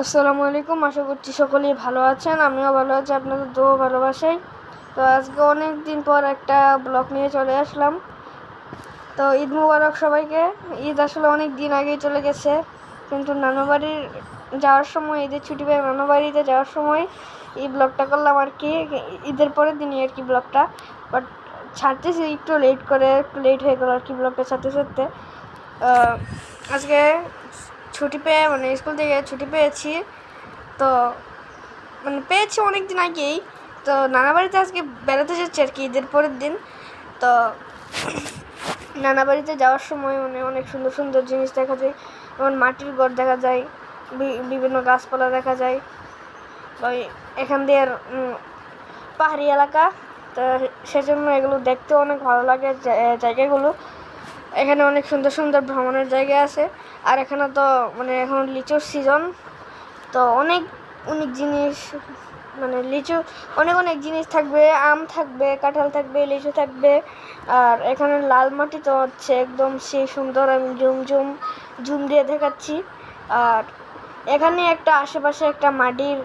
আসসালামু আলাইকুম। আশা করছি সকলেই ভালো আছেন, আমিও ভালো আছি আপনাদের দোয়া ভালোবাসাই। তো আজকে অনেক দিন পর একটা ব্লগ নিয়ে চলে আসলাম। তো ঈদ মুবারক সবাইকে। ঈদ আসলে অনেক দিন আগেই চলে গেছে, কিন্তু নানুবাড়ির যাওয়ার সময়, ঈদের ছুটি পেয়ে নানুবাড়িতে যাওয়ার সময় এই ব্লগটা করলাম আর কি। ঈদের পরের দিনই আর কি ব্লগটা, বাট ছাড়তেছি একটু লেট করে, একটু লেট হয়ে গেল আর কি ব্লগটা ছাড়তে। আজকে ছুটি পেয়ে মানে স্কুল থেকে ছুটি পেয়েছি, তো পেয়েছি অনেক দিন আগেই। তো নানা বাড়িতে আজকে বেড়াতে যাচ্ছি আর কি ঈদের পরের দিন। তো নানা বাড়িতে যাওয়ার সময় অনেক সুন্দর সুন্দর জিনিস দেখা যায়, যেমন মাটির ঘর দেখা যায়, বিভিন্ন গাছপালা দেখা যায়। ওই এখান দিয়ে পাহাড়ি এলাকা, তো সেজন্য এগুলো দেখতে অনেক ভালো লাগে জায়গাগুলো। এখানে অনেক সুন্দর সুন্দর ভ্রমণের জায়গা আছে। আর এখানে তো এখন লিচুর সিজন, তো অনেক অনেক জিনিস, লিচু অনেক জিনিস থাকবে, আম থাকবে, কাঁঠাল থাকবে, লিচু থাকবে। আর এখানে লাল মাটি তো হচ্ছে একদম সেই সুন্দর, আমি জুম দিয়ে দেখাচ্ছি। আর এখানে একটা আশেপাশে একটা মাটির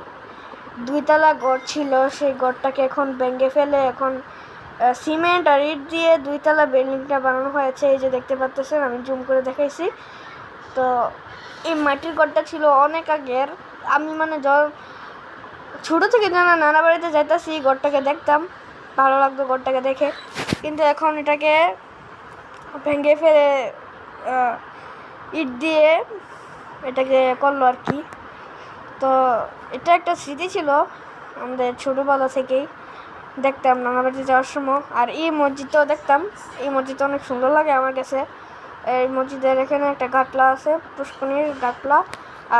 2 তলা ঘর ছিল, সেই ঘরটাকে এখন ভেঙে ফেলে এখন সিমেন্ট আর ইট দিয়ে 2 তলা বিল্ডিংটা বানানো হয়েছে। এই যে দেখতে পাচ্ছেন, আমি জুম করে দেখাইছি। তো এই মাটির ঘরটা ছিল অনেক আগের। আমি ছোটো থেকে নানা বাড়িতে যাইতাছি, ঘরটাকে দেখতাম, ভালো লাগতো ঘরটাকে দেখে। কিন্তু এখন এটাকে ভেঙে ফেলে ইট দিয়ে এটাকে করলো আর কি। তো এটা একটা স্মৃতি ছিল আমাদের ছোটোবেলা থেকেই, দেখতাম নানা বাড়িতে যাওয়ার সময়। আর এই মসজিদটাও দেখতাম, এই মসজিদটা অনেক সুন্দর লাগে আমার কাছে। এই মসজিদের এখানে একটা গাটলা আছে, পুষ্কনির গাটলা,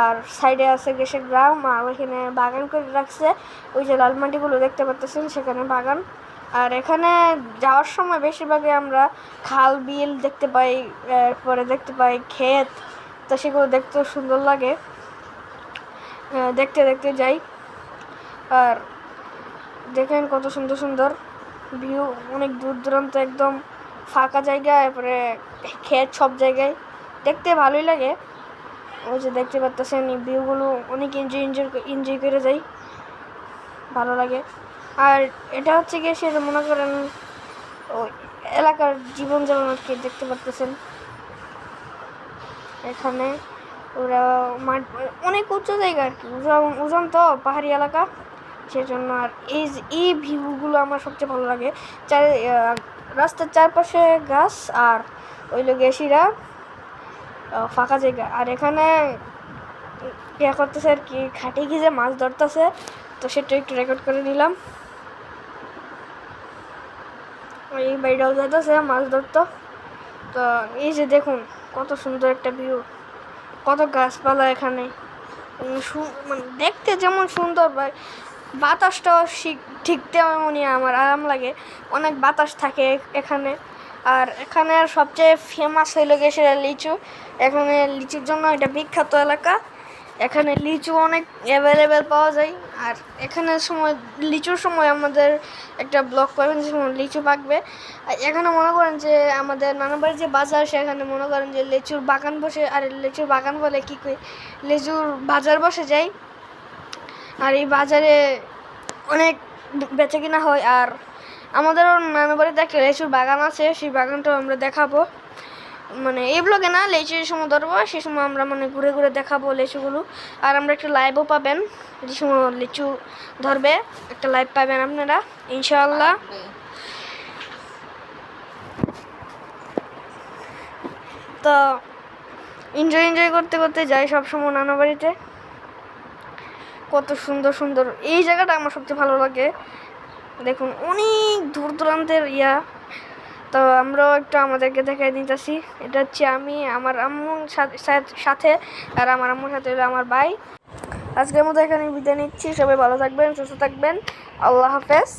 আর সাইডে আছে গ্যাসের গ্রাম, আর ওইখানে বাগান করে রাখছে। ওই যে লাল মাটিগুলো দেখতে পাচ্ছেন, সেখানে বাগান। আর এখানে যাওয়ার সময় বেশিরভাগই আমরা খাল বিল দেখতে পাই, পরে দেখতে পাই ক্ষেত। তো সেগুলো দেখতেও সুন্দর লাগে, দেখতে দেখতে যাই। আর দেখেন কত সুন্দর সুন্দর ভিউ, অনেক দূর দূরান্ত, একদম ফাঁকা জায়গা, এরপরে ক্ষেত সব জায়গায়, দেখতে ভালোই লাগে। ওই যে দেখতে পাচ্ছেন এই ভিউগুলো, অনেক এনজয় করে যাই, ভালো লাগে। আর এটা হচ্ছে গিয়ে সেটা মনে করেন ওই এলাকার জীবনযাপন আর কি, দেখতে পাচ্ছেন এখানে ওরা মাঠ, অনেক উঁচু জায়গা আর কি, উজান তো পাহাড়ি এলাকা, সেজন্য। আর এই ভিউগুলো আমার সবচেয়ে ভালো লাগে। রাস্তার চারপাশে গাছ, আর ওই লোকে শিরা ফাঁকা জায়গা। আর এখানে ইয়া করতেছে আর কি, খাটে গিয়ে মাছ ধরতেছে, তো সেটা একটু রেকর্ড করে নিলাম। এই বাড়িটাও যাইতেছে মাছ ধরতো। তো এই যে দেখুন কত সুন্দর একটা ভিউ, কত গাছপালা এখানে, দেখতে যেমন সুন্দর, বাতাসটাও ঠিক তেমনই আমার আরাম লাগে, অনেক বাতাস থাকে এখানে। আর এখানের সবচেয়ে ফেমাস হইল গিয়ে সেটা লিচু। এখানে লিচুর জন্য এটা বিখ্যাত এলাকা। এখানে লিচু অনেক অ্যাভেলেবেল পাওয়া যায়। আর এখানের সময়, লিচুর সময় আমাদের একটা ব্লগ পাবেন যে সময় লিচু পাকবে। আর এখানে মনে করেন যে আমাদের নানাবাড়ির যে বাজার, সেখানে মনে করেন যে লিচুর বাগান বসে, আর লিচুর বাগান বলে কি কই, লিচুর বাজার বসে যায়। আর এই বাজারে অনেক বেচা কিনা হয়। আর আমাদেরও নানা বাড়িতে একটা লিচুর বাগান আছে, সেই বাগানটাও আমরা দেখাবো, এই ব্লগে না, লিচুর সময় ধরবো, সেই সময় আমরা ঘুরে ঘুরে দেখাবো লিচুগুলো। আর আমরা একটা লাইভও পাবেন, যে সময় লিচু ধরবে একটা লাইভ পাবেন আপনারা ইনশাআল্লাহ। তো এনজয় করতে করতে যাই সবসময় নানা বাড়িতে। কত সুন্দর সুন্দর এই জায়গাটা আমার সবচেয়ে ভালো লাগে। দেখুন অনেক দূর দূরান্তের তো আমরাও একটু আমাদেরকে দেখাই দিতেছি। এটা হচ্ছে আমি, আমার আম্মুর সাথে, আর আমার আম্মুর সাথে হলো আমার ভাই। আজকের মতো এখানে বিদায় নিচ্ছি, সবাই ভালো থাকবেন, সুস্থ থাকবেন, আল্লাহ হাফেজ।